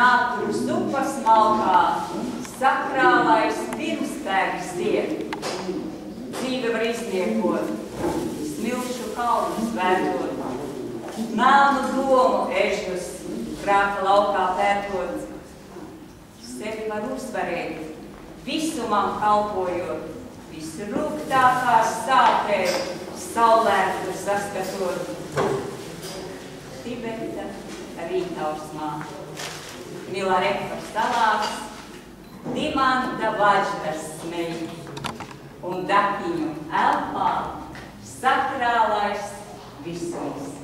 nāk tur zupas malkā, sakrālais pirmstērgs tiek. Dzīve var izniekot, smilšu kalnus vērtot, melnu domu ežus prāta laukā pērtot. Sevi var uzvarēt, visumam kalpojot, visrūgtākā sāpē saulētu saskatot. Tibeta rītausmā, Milarepa salās, dimanta vaģdas smeļ, un dakiņu elpā sakrālais visums.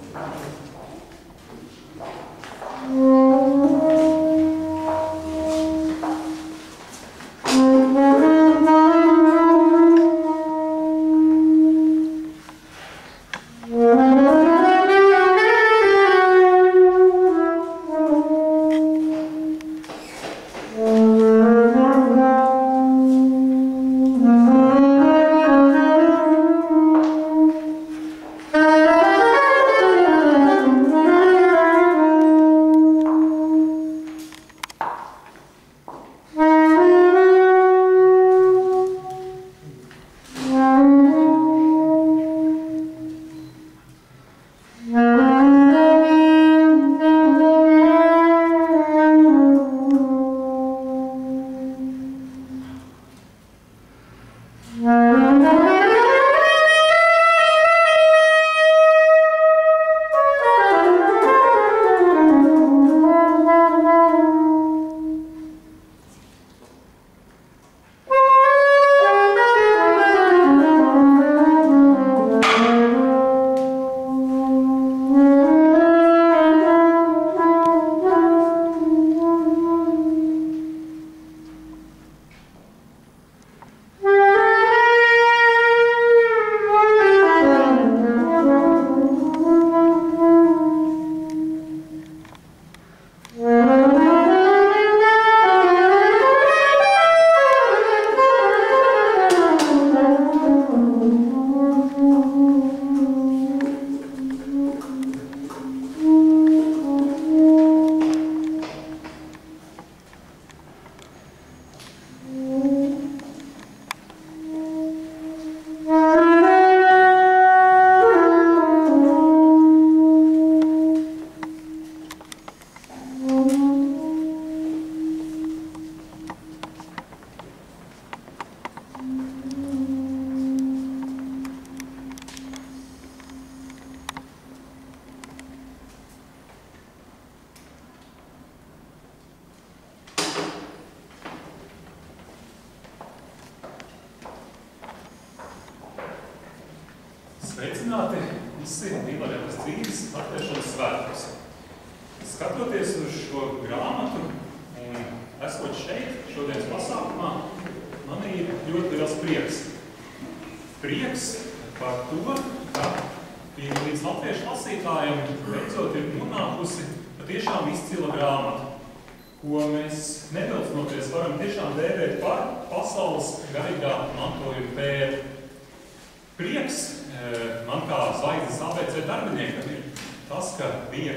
Sveicināti visi Milarepas dzīves atvēršanas svētkos. Skatoties uz šo grāmatu un esot šeit, šodienas pasākumā, man ir ļoti liels prieks. Prieks par to, ka līdz latviešu lasītājiem beidzot ir nonākusi patiešām izcila grāmata, ko mēs nevilcinoties varam tiešām dēvēt par pasaules garīgā mantojuma pēdu. Prieks man kā zvaigznes ABC darbiniekam ir tas, ka bija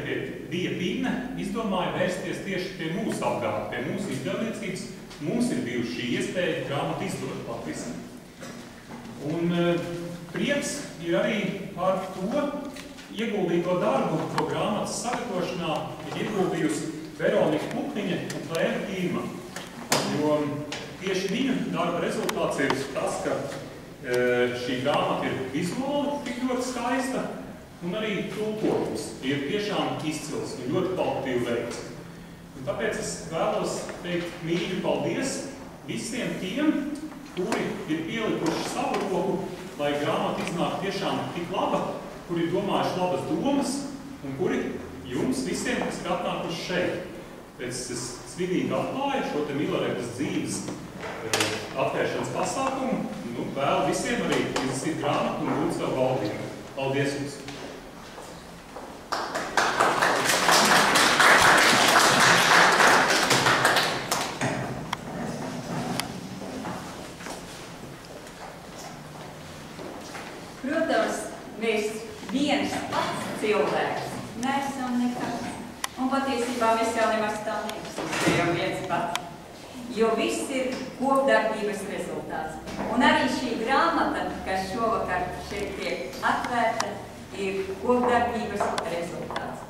Pinne izdomāja vērsties tieši pie mūsu apgāde, pie mūsu izdevniecības. Mums ir bijuši šī iespēja grāmatu izdot latviski. Un prieks ir arī par to ieguldīto darbu, ko grāmatas sagatavošanā ir ieguldījusi Veronika Putniņa un Klēra Tīma. Jo tieši viņu darba rezultāts ir tas, ka šī grāmata ir vizuāli tik ļoti skaista, un arī tulkojums ir tiešām izcils un ļoti kvalitatīvi veikts. Un tāpēc es vēlos teikt mīļu paldies visiem tiem, kuri ir pielikuši savu roku, lai grāmata iznāk tiešām tik laba, kuri ir domājuši labas domas, un kuri jums visiem, kas ir atnākuši šeit. Pēc es svinīgi atklāju šo te Milarepas dzīves atvēršanas pasākumu, vēl visiem arī izlasīt grāmatu un būt savu valdību. Paldies jums! Protams, mēs viens pats cilvēks neesam nekas. Un patiesībā patiesībā mēs jau nemaz tā neexistējam viens pats. Jo viss ir kopdarbības rezultāts. Un arī šī grāmata, kas šovakar šeit tiek atvērta, ir kopdarbības rezultāts.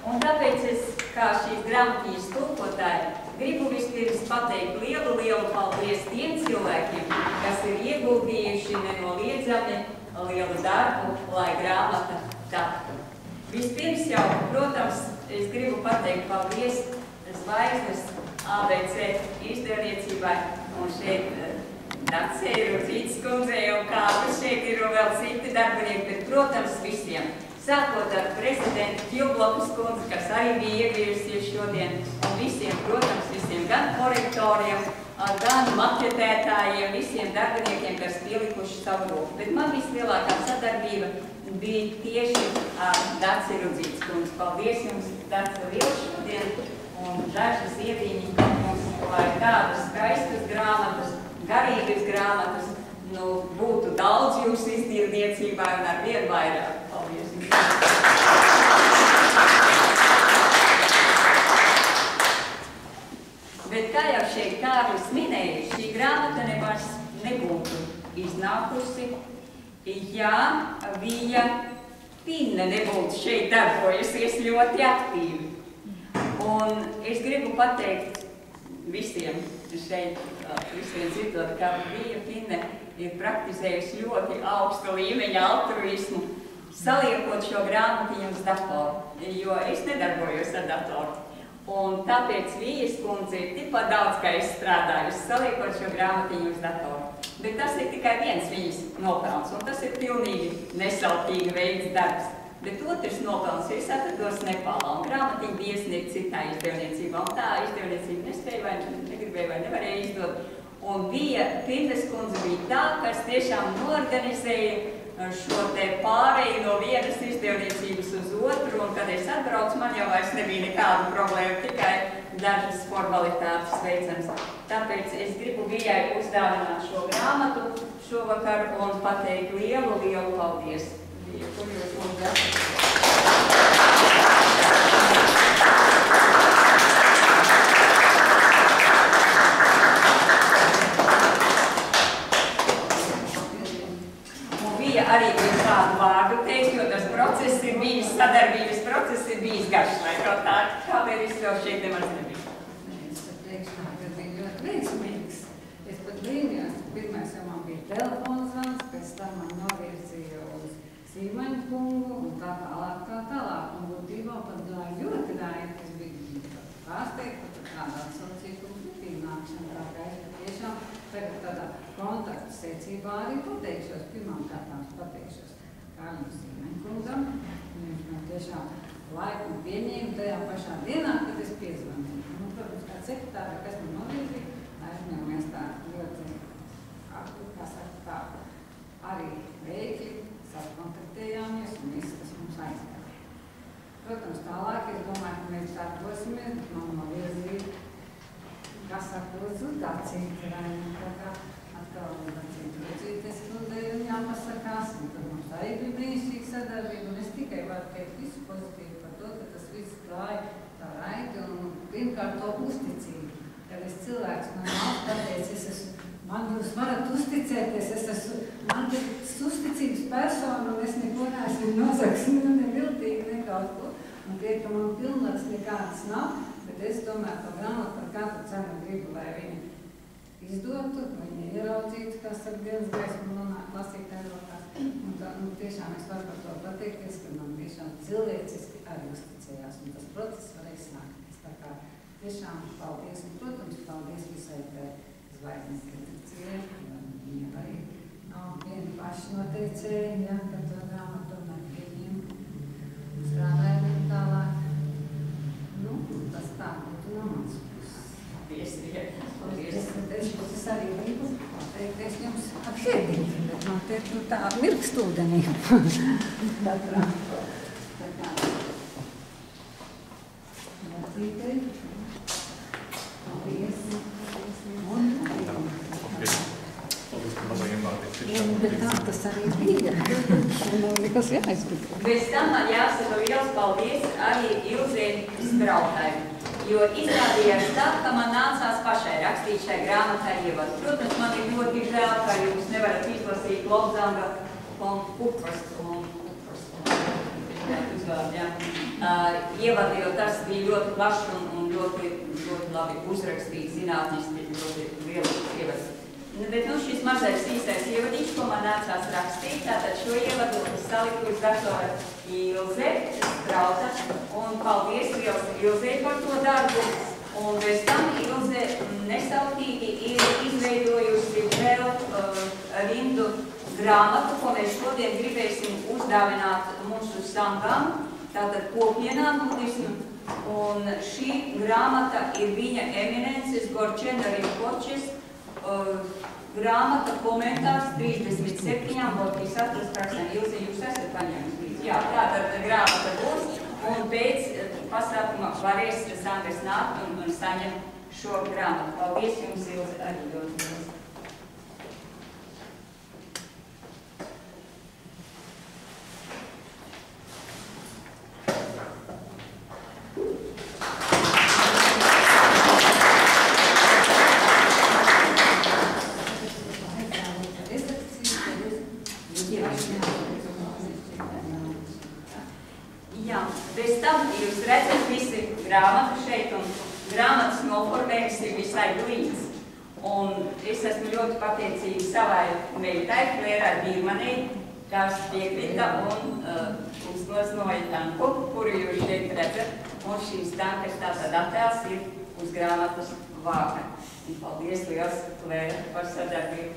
Un tāpēc es, kā šīs grāmatiņas tulkotāja, gribu vispirms pateikt lielu paldies tiem cilvēkiem, kas ir ieguldījuši nenoliedzami lielu darbu, lai grāmata taptu. Vispirms jau, protams, es gribu pateikt paldies Zvaigznes ABC izdevniecībai un šeit Dacei Rudzītes kundzei un kāpēc šeit ir vēl citi darbinieki, bet, protams, visiem. Sākot ar prezidentu Ķilblokas kundzi, kas arī bija iegriezusies šodien, un visiem, protams, visiem gan korektoriem, gan maketētājiem, visiem darbiniekiem, kas pielikuši savu roku. Bet man vislielākā sadarbība bija tieši ar Dacei Rudzītes kundzi. Paldies jums, Dace, liels šodien, un dažas iediņi mums, lai tādas skaistas grāmatas, garīgas grāmatas, būtu daudz jūsu izdevniecībā un ar vien vairāk. Paldies! Bet kā jau šeit Kārlis minēja, šī grāmata nemaz nebūtu iznākusi, ja Vija Pinne nebūtu šeit darbojusies ļoti aktīvi. Un es gribu pateikt visiem šeit, visiem citot, ka Vija Pinne ir praktizējusi ļoti augsta līmeņa altruismu, saliekot šo grāmatiņu uz datoru, jo es nedarbojos ar datoru. Un tāpēc Vijas kundze ir tikpat daudz, kā es strādājusi, saliekot šo grāmatiņu uz datoru. Bet tas ir tikai viens viņas nopelns, un tas ir pilnīgi nesaltīgi veids darbs. Bet otrs nopelns es atrados Nepālā, un grāmatiņa bija iesniegta citā izdevniecībā, un tā izdevniecība nespēja vai negribēja vai nevarēja izdot. Un Vija Pinnes kundze bija tā, kas tiešām norganizēja šo te pāreju no vienas izdevniecības uz otru, un kad es atbraucu, man jau vairs nebija nekādu problēmu, tikai dažas formalitātes veicams. Tāpēc es gribu Vijai uzdāvināt šo grāmatu šovakar un pateikt lielu paldies. Vija, kur jūs lūdzu? Arī bija tādu vārdu teikt, jo tas process ir bijis, sadarbības process ir bijis garš, lai kaut tā kameris jau šeit nemaz nebija. Es pat teikšu, ka bija ļoti veiksmīgs. Es pat brīnījos, pirmais jau man bija telefonzvans, pēc tam man novirzīja uz Sīmaņu kungu un tā tālāk. Un būtībā pat gāja ļoti rāja, es biju pārsteigta par kādā atsaucību un pretīgi nākšanu, tā kā es patiešām tagad tādā kontaktu secībā arī pateikšos, pirmām kārtām pateikšos Kārlim Sīmeņkungam. Viņš man tiešām laiku pieņēma tajā pašā dienā, kad es piezvanīju. Nu, protams, kā sekretāra, kas man novirzīja, aizņēmies tā ļoti, kā saka, tā arī veikli, sakontaktējāmies un viss, kas mums aizgāja. Protams, tālāk es domāju, ka mēs darbosimies, bet man novirzīja, kas atbilst uz Dacīti Raini, tā kā atkal Dacīti Rudzītes kundzei un jāpasakās, un tad mums arī bija brīnišķīga sadarbība, un es tikai varu teikt visu pozitīvu par to, ka tas viss klāja tā raiti, un pirmkārt to uzticību, kad es cilvēks man nav pateicis, man jūs varat uzticēties, es esmu, man ir uzticības persona, un es neko neesmu nozaks, neviltīgi, nekaut ko, un tie, ka man pilnvaras nekādas nav, bet es domāju, ka grāmatu par katru cenu gribu, lai viņi izdotu, viņi ieraudzītu, kas ar dienas gaismu nonāk lasītāju rokās. Un tā, tiešām es varu par to pateikties, ka man tiešām cilvēciski arī uzticējās, un tas process varēja sākties. Tā kā tiešām paldies, un, protams, paldies visai Zvaigznes redakcijai, viņa arī nav vieni paši noteicēji, ja, kad to grāmatu tomēr pieņem, strādājam tālāk. Nu, tas tā būtu no mans puses. Es arī gribu pateikties jums ar šiedien, bet man te ir tā mirkst ūdenī. Tā kā. Vecītei. Paldies. Paldies par labajiem vārdiem. Bet tā tas arī bija. Nav nekas jāizgudro. Bez tam man jāsaka liels paldies arī Ilzei Sprautai, jo izrādījās tā, ka man nācās pašai rakstīt šai grāmatai ievadu. Protams, man ir ļoti žēl, ka jūs nevarat izlasīt Lobzanga un Kupras ievadu, jo tas bija ļoti plašs un ļoti labi uzrakstīts, zinātniski, ļoti lielisks ievads. Bet šis mazais īsais ievadiņš, ko man nācās rakstīt, tātad šo ievadu saliku uz datora Ilze Sprauta, un paldies liels Ilzei par to darbu, un bez tam Ilze nesautīgi ir izveidojusi vēl rindu grāmatu, ko mēs šodien gribēsim uzdāvināt mūsu sangām, tātad kopienām budismu, un šī grāmata ir viņa eminences Gorčena Rinpočes grāmata komentārs 37 bodhisattvas praksēm. Ilze, jūs esat paņēmis līdzi? Jā, tātad grāmata būs, un pēc pasākuma varēs sangas nākt un saņemt šo grāmatu. Paldies jums, Ilze, arī ļoti liels. Jā, bez tam jūs redzat visi grāmatu šeit, un grāmatas noformējums ir visai glīts. Un es esmu ļoti pateicīga savai meitai, Klērai Birmanei, kas piekrita un uzgleznoja tanku, kuru jūs šeit redzat. Un šīs tankas tātad attēls ir uz grāmatas vāka. Un paldies liels, Klēra, par sadarbību.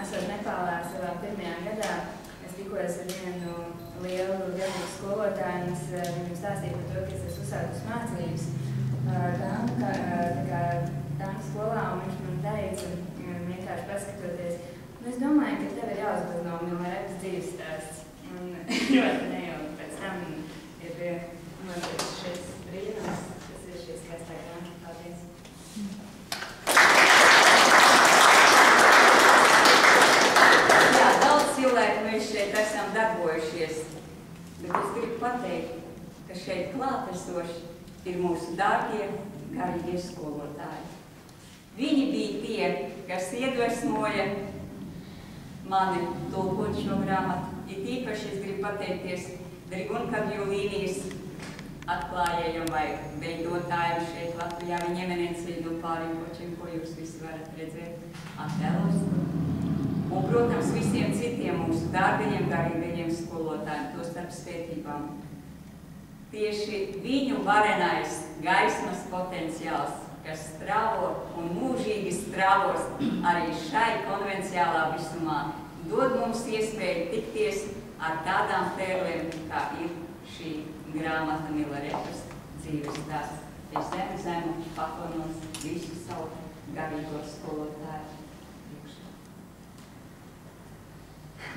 Esot Nepālā savā pirmajā gadā, es tikos ar vienu lielu jaunu skolotāju, un es viņam stāstīju par to, ka es esmu uzsākusi mācības tanku skolā, un viņš man teica, vienkārši paskatoties, es domāju, ka tev ir jāuzglezno Milarepas dzīves stāsts. Un ļoti nejauki pēc tam ir šis brīnums, tas ir šis skaistā grāmata. Paldies! Cilvēki mēs šeit esam darbojušies, bet es gribu pateikt, ka šeit klātesoši ir mūsu dārgie garīgie skolotāji. Viņi bija tie, kas iedvesmoja mani tulkot šo grāmatu. It īpaši es gribu pateikties Drigunkaģu līnijas atklājējiem vai veidotājiem šeit Latvijā, viņa eminencija no Pārinpočiem, ko jūs visi varat redzēt attēlos. Un, protams, visiem citiem mūsu dārgajiem garīgajiem skolotājiem, to starp svētībām. Tieši viņu varenais gaismas potenciāls, kas strāvo un mūžīgi strāvos arī šai konvenciālā visumā, dod mums iespēju tikties ar tādām pērlēm, kā ir šī grāmata Milarepas dzīves stāsts. Es zemu paklanos visu savu garīgo skolotāju.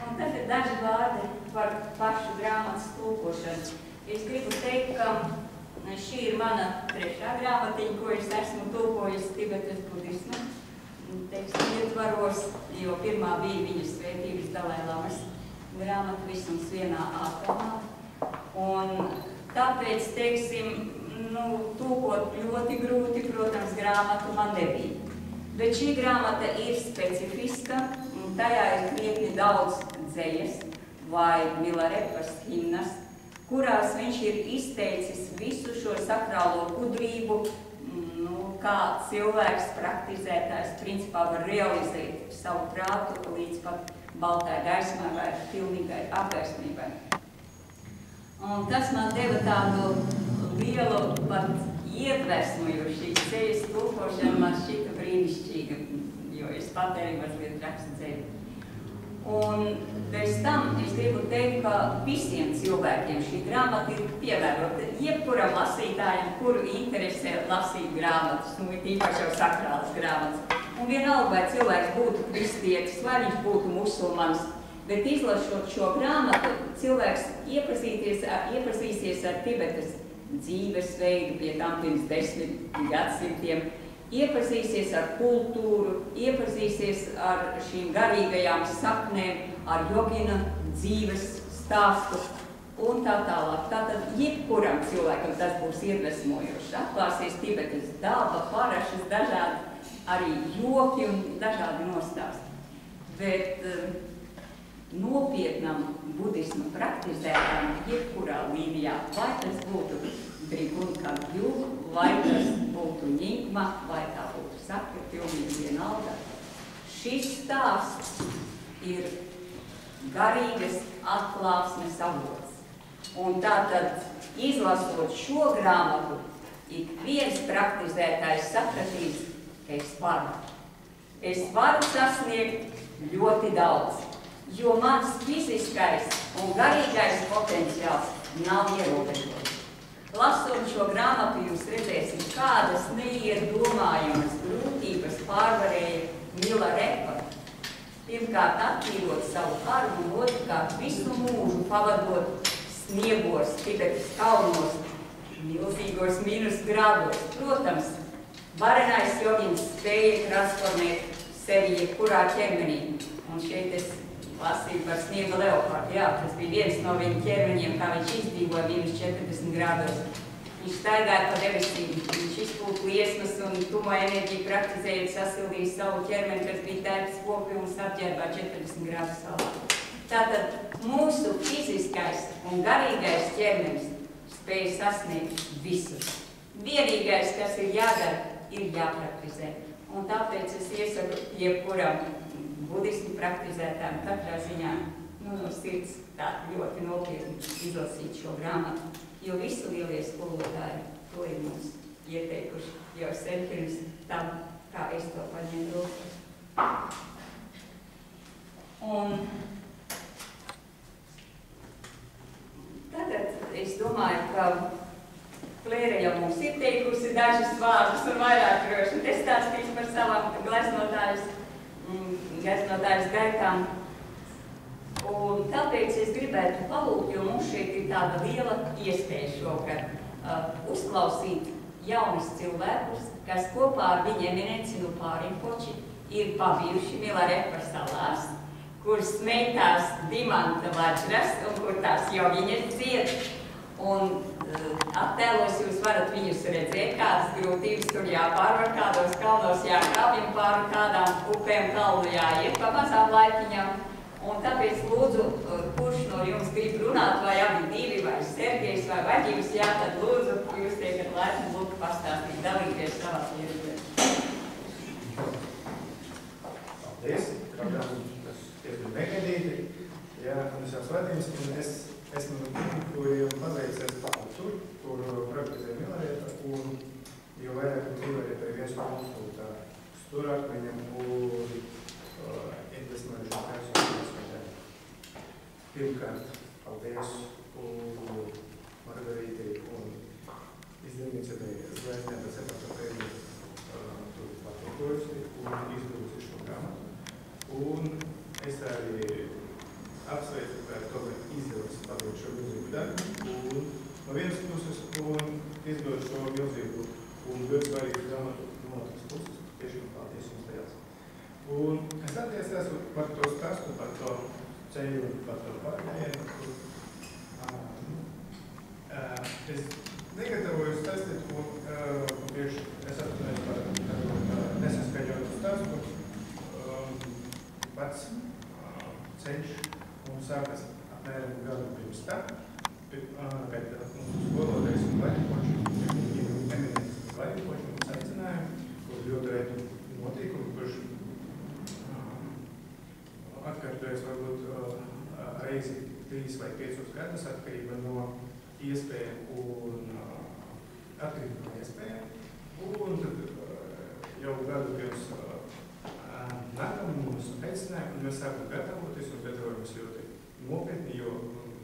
Un tad ir daži vārdi par pašu grāmatas tulkošanu. Es gribu teikt, ka šī ir mana trešā grāmatiņa, ko es esmu tulkojusi Tibetas budismu ietvaros, jo pirmā bija viņas svētības Dalailamas grāmata visums vienā ātrumā. Un tāpēc, teiksim, tulkot ļoti grūti, protams, grāmatu man nebija. Bet šī grāmata ir specifiska, un tajā ir krietni daudz dzejas vai Milarepas himnas, kurās viņš ir izteicis visu šo sakrālo gudrību, kā cilvēks praktizētājs principā var realizēt savu prātu līdz pat baltai gaismai vai pilnīgai apgaismībai. Un tas man deva tādu lielu pat iedvesmu, jo šī dzejas tulkošana man šķita brīnišķīga, jo es pat arī mazliet rakstu dzeju. Un bez tam es gribu teikt, ka visiem cilvēkiem šī grāmata ir pievērota. Jebkuram lasītājam, kuru interesē lasīt grāmatas, īpaši jau sakrālas grāmatas. Un vienalga, vai cilvēks būtu kristietis, vai viņš būtu musulmanis, bet izlasot šo grāmatu, cilvēks iepazīsies ar Tibetas dzīvesveidu, pie tam pirms 10 gadsimtiem, iepazīsies ar kultūru, iepazīsies ar šīm garīgajām saknēm, ar jogina dzīves stāstu un tā tālāk. Tātad jebkuram cilvēkam tas būs iedvesmojoši. Atklāsies Tibetas daba, parašas, dažādi arī joki un dažādi nostāsti. Bet nopietnam budismu praktizētājam jebkurā līnijā, vai tas būtu Drigunkagyū, vai tas būtu Ņigma, vai tā būtu Sakra, pilnīgi vienalga. Šis stāsts ir garīgas atklāsmes avots. Un tātad, izlasot šo grāmatu, ik viens praktizētājs sapratīs, ka es varu. Es varu sasniegt ļoti daudz, jo mans fiziskais un garīgais potenciāls nav ierobežots. Lasot šo grāmatu, jūs redzēsiet, kādas neiedomājamas grūtības pārvarēja Milarepa. Pirmkārt, attīrot savu karmu, un otrkārt, visu mūžu pavadot sniegos, Tibetas kalnos, milzīgos -grados. Protams, varenais jogins spēja transformēt sevi jebkurā ķermenī. Un šeit es lasīju par sniega leopardu. Jā, tas bija viens no viņa ķermeņiem, kā viņš izdzīvoja -40 grādos. Viņš staigāja pa debesīm, viņš izpūta liesmas un tumo enerģiju praktizējot sasildīja savu ķermeni, kas bija tērps kokli un apģērbā 40 grādu salā. Tātad mūsu fiziskais un garīgais ķermenis spēja sasniegt visus. Vienīgais, kas ir jādara, ir jāpraktizē. Un tāpēc es iesaku jebkuram budismu praktizētājiem katrā ziņā no sirds tā ļoti nopietni izlasīt šo grāmatu, jo visi lielie skolotāji to ir mums ieteikuši jau sen pirms tam, kā es to paņēmu rokās. Un tagad es domāju, ka Klēra jau mums ir teikusi dažas vārdus un vairāk droši, un es stāstīšu par savām gleznotājas gaitām. Un tāpēc es gribētu palūgt, jo mums šeit ir tāda liela iespēja šokar uzklausīt jaunus cilvēkus, kas kopā ar viņa eminenci Nupārinpoči ir pabijuši Milarepa salās, kur smeitās dimanta vaļģras un kur tās jogiņas dzied. Un attēlos jūs varat viņus redzēt, kādas grūtības tur jāpārvar, kādos kalnos jākāpj un pāri kādām upēm kalnu jāiet pa mazām laikiņām. Un tāpēc lūdzu, kurš no jums grib runāt, vai abi divi, vai Sergejs, vai Vaģivs, jā, tad lūdzu, jūs tiekat laipni lūdzu pastāstīt, dalīties savā pieredzē. Paldies, kādām tas ir negaidīti. Jā, un es jau svētījums, un es esmu paveicies tur, kur praktizēju Milarepa, un jo vairāk Milarepa ir viens konsultā stūrāk viņam un iedvesmojuši personīgās. Pirmkārt, paldies Margarītei un izdevniecībai Zvaigznēta Sepata prēmiju tur patulkojusi un izdevusi šo grāmatu. Un es arī apsveicu par to, ka izdevusi pabeigt šo milzīgu darbu un no vienas puses un izdot šo milzīgu un ļoti svarīgu grāmatu no otras puses. Tiešām paldies jums tajās. Un es attiecās par to stāstu, par to ceļu un par to pārgājienu. Es negatavoju stāstīt, un tieši es atvinēju par nesaskaņotu stāstu. Pats ceļš mums sākas apmēram gadu pirms tam, kad mūsu skolotājs un Vaļģipoči, eminents Vaļģipoči mums aicināja uz ļoti rētu notikumu, kurš atkārtojas varbūt reizi 3 vai 5 gadus atkarība no iespējām un atkarība no iespējām. Un tad jau gadu pirms nākamu mūs aicināja, un mēs sākam gatavoties un gatavojamies ļoti nopietni, jo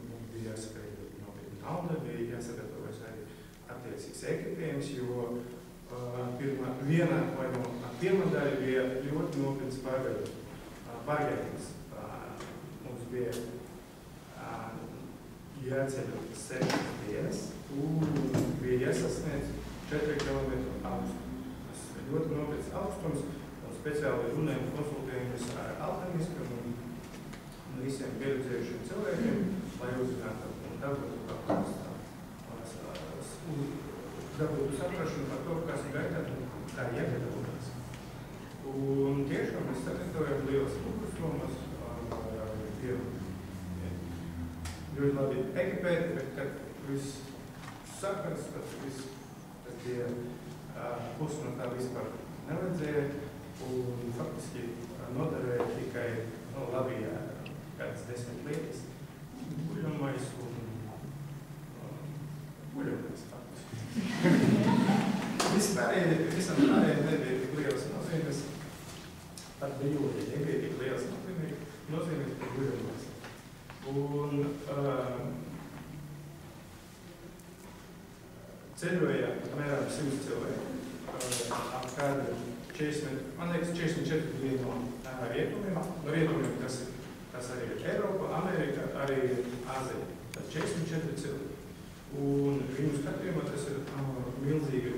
mums bija jāsaka ļoti nopietni nauda, bija jāsagatavojas arī attiecīgs ekipējums, jo pirmā daļa bija ļoti nopietns pārgājiens. Mums bija jāceļ 6 dienas un bija jāsasniedz 4 km augstums. Tas ir ļoti nopietns augstums. Speciāli runājam, konsultējamies ar alpinistiem un visiem pieredzējušiem cilvēkiem, lai uzzinātu un dabūtu saprašanu par to, kas ir gaitāt un kā iegatavoties. Un tiešām mēs sagatavojam lielas lūkuslomas, ļoti labi ekipēti, bet kad viss sakars, tad bija pusi no tā vispār nevajadzēja. Un faktiski noderēja tikai Latvijā kādas 10 lietas, guļamais un guļamais faktiski. Visam pārējiem nebija tik liels nozīmes, pat bijūti nebija tik liels nozīmes par guļamais. Un ceļoja apmēram 100 cilvēku, ap kādu 44 bija no rietumiem. No rietumiem tas arī ir Eiropa, Amerika, arī Āzija. Tad 44 cilvēki. Un viņu skatījumā tas ir milzīgi.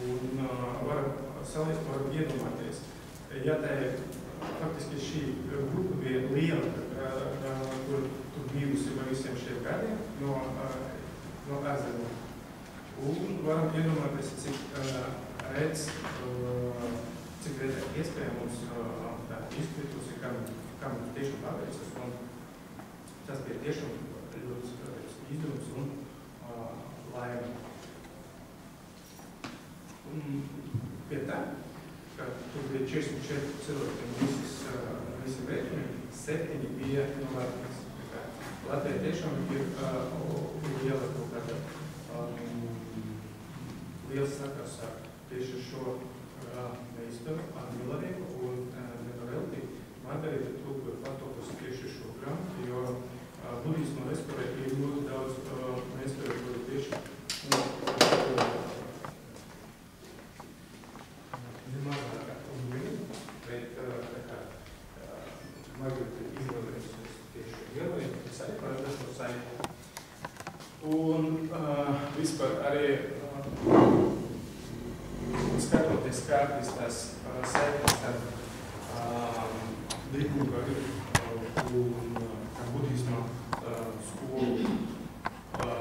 Un varam iedomāties. Ja tā faktiski šī grupa bija liela, tur bijusi no visiem šiem gadiem no Āzija. Un varam iedomāties, cik reizē iespējams izkritusi, kam tiešām paveicas, un tas bija tiešām ļoti izdevums un laime. Un pie tā, ka tur bija 44 cilvēki no visiem rēķiniem, 7 bija no Latvijas. Latvija tiešām ir liela kaut kāda liels sakars ar tieši šo meistaru ar Milarieku un nepavelti Margarita Trūka patopusi tieši šo grāmatu, jo budismu restorē ir ļoti daudz meistaru, kuri tieši nemazāk uz viņu, bet Margarita izvēlējusies tieši Milarieku, kas arī parāda šo saimnieku. Un vispār arī skatoties kārtīs tās saiknes ar Dīkungaru un budisma skolu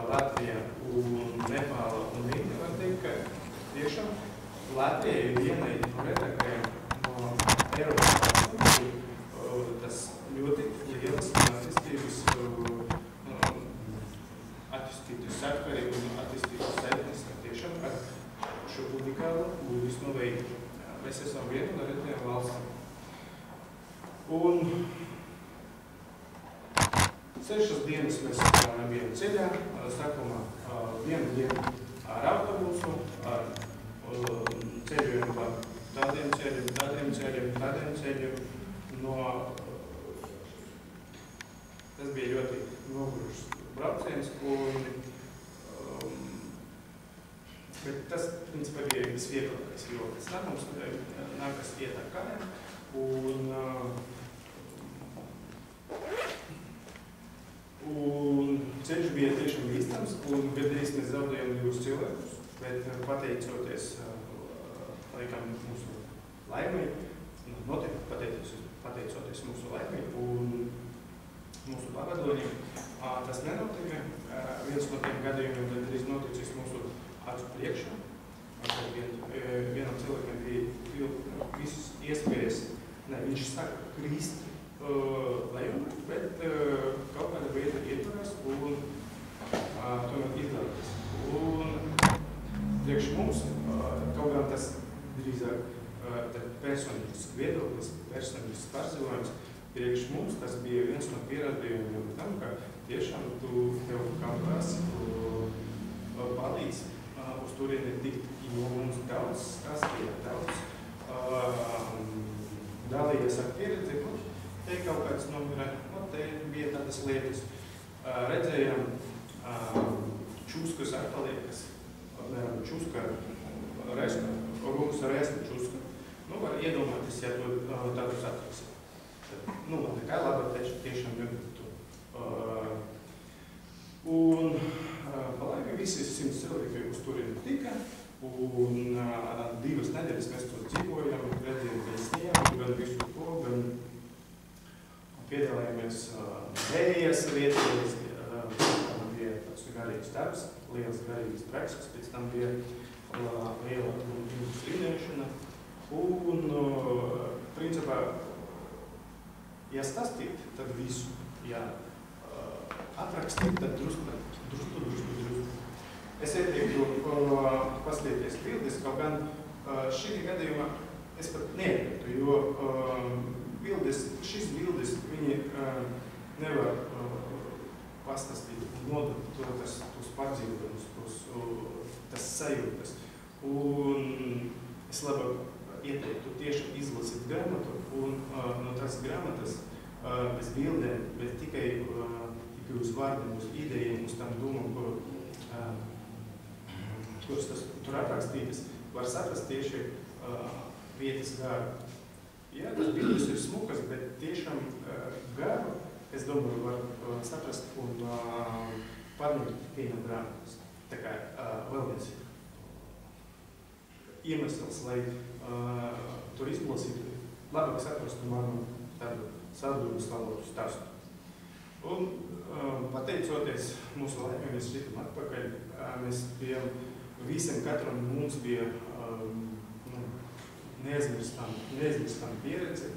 Latvijā un Nepāla un Indija, var teikt, ka tiešām Latvija ir viena no retākajiem no Eiropas valstīm, tas ļoti lielas attīstītas sakarību un attīstītas saiknes tiešām ar šo unikālu budismu veidu. Mēs esam viena no retajām valstīm. Un 6 dienas mēs bijām ceļā, sākumā 1 dienu ar autobusu, ar ceļojumu par tādiem ceļiem. Tas bija ļoti nogurušs brauciens, bet tas, principā, bija visvieglākais, jo pēc tam mums nākas iet ar kājām, un ceļš bija tiešām bīstams, un gadījis mēs zaudējām 2 cilvēkus, bet pateicoties, laikam, mūsu laimei, noteikti pateicoties mūsu laimei un mūsu pavadoņiem, tas nenotika. Viens no tiem gadījumiem gandrīz noticis mūsu acu priekšā. Vienam cilvēkam bija visas iespējas, viņš saka krist lejumā, bet kaut kāda veida ietvarēs un tomēr izdarās. Un priekš mums, kaut gan tas drīzāk personisks viedoklis, personisks pārzīvojums, priekš mums tas bija viens no pierādījumiem tam, ka tiešām tev kaut kas palīdz uz turieni tikt, jo mums daudz stāstīja, daudz dalījies ar pieredzi, kurš te kaut kāds, te bija tādas lietas. Redzējām čuskas atpaliekas, čuska rūmas rēsta čuska. Var iedomāties, ja to tādus atraks. Nekā labi tiešām nebūtu. Un palaika visi 100 cilvēki uz turieni tika, un 2 nedēļas mēs tur dzīvojam, redzējām gan sniegu, gan visu to, gan piedalījāmies vējas vietās, bija tāds garīgs darbs, liels garīgs prakses, pēc tam bija liela slinēšana. Un, principā, ja stāstīt, tad visu, ja atrakstīt, tad drusku. Es ieteiktu paskatīties bildes, kaut gan šī gadījumā es pat neieteiktu, jo šīs bildes viņi nevar pastāstīt un nodot tos pārdzīvojumus, tas sajūtas. Un es labāk ieteiktu tieši izlasīt grāmatu un no tās grāmatas bez bildēm, bet tikai uz vārdiem, uz idejiem, uz tām domām, kuras tur aprakstītas, var saprast tieši vietas garu. Jā, tas bildes ir smukas, bet tiešām garu, es domāju, var saprast un pārņemt viena grāmatas. Tā kā vēl viens iemesls, lai tur izlasītu, labāk saprastu manu tādu sadūmas valodu stāstu. Un pateicoties mūsu laikam, mēs šitam atpakaļ, mēs bijām, visiem katram mums bija neaizmirstam pieredzi.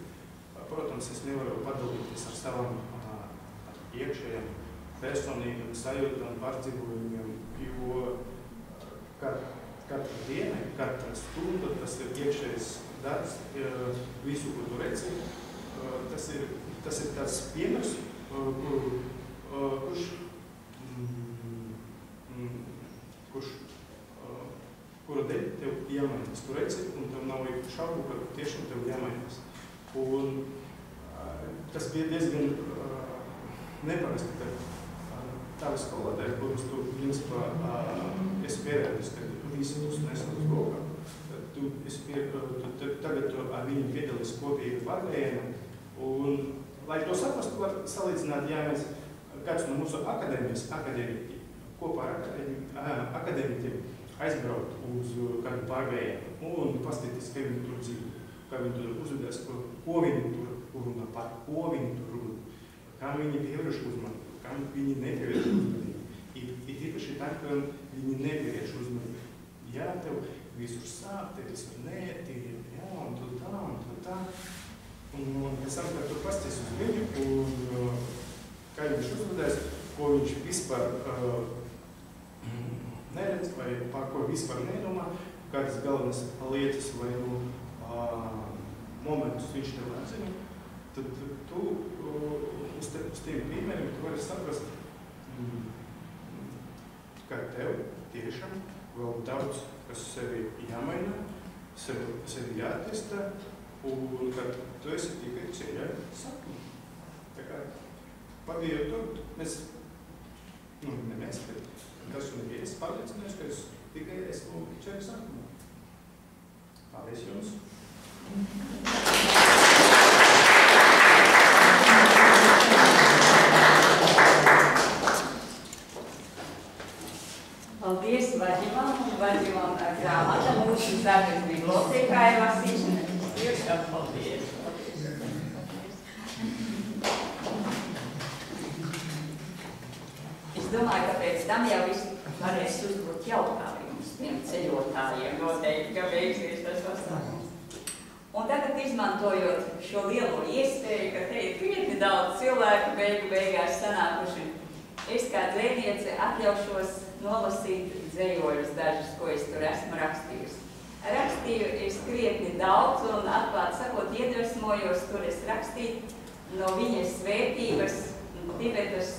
Protams, es nevaru padalīties ar savam iekšējiem personīgiem sajūtām, pārdzīvojumiem, jo katra diena, katra stunda, tas ir iekšējais darbs, visu, ko tu redzi. Tas ir tāds piemērs, kura dēļ tev jāmainās. Tu redzi, un tev nav šaubu, ka tiešām tev jāmainās. Un tas bija diezgan neparasti, ka tādi skolotāji, kurus tu principā esi pierādījis, ka visi tus nesam uz gokā. Tagad tu ar viņiem piedalīs kopīgi pārgājienam. Un, lai to saprastu, var salīdzināt, ja mēs kāds no mūsu akadēmiķi, kopā ar akadēmiķiem aizbraukt uz kādu pārgājienu un paskatīties, kā viņi tur dzīvo, kā viņi tur uzvedās, ko viņi tur runā, par ko viņi tur runā, kā viņi pievērš uzmanību, kā viņi nepievērš uzmanību. Ir īpaši tā, ka viņi nepievērš uzmanību. Jā, tev visur sāp, tev visur netīri, jā, un tu tā. Un pēc tam, kad tur pasties uz viņu, un kā viņš uzvedās, ko viņš vispār neredz, vai par ko vispār nedomā, kādas galvenas lietas vai momentus viņš tev atzina, tad tu uz tiem piemēriem tu vari saprast, ka tev tiešām vēl daudz, kas sevi jāmaina, sevi jātesta, un kad tu esi tikai ceļā sapni. Tā kā pabijot tur, mēs, ne mēs, bet tas un es pārliecinājuši, ka es tikai esmu ceļā sapni. Paldies jums! Paldies Vaģivam un Vaģivam grāmata mūsu Zagras bibliotēkā ir lasīšana. Tiešām paldies! Es domāju, ka pēc tam jau visi varēs uzdot jautājumus tiem ceļotājiem. Noteikti, ka beigsies tas pasākums. Un tagad, izmantojot šo lielo iespēju, ka te ir krietni daudz cilvēku beigās sanākuši, es kā dzēniece atļaušos nolasīt dzējoļus dažus, ko es tur esmu rakstījusi. Rakstīju es krietni daudz un atklāt sakot iedvesmojos, tur es rakstīju no viņas svētības Tibetas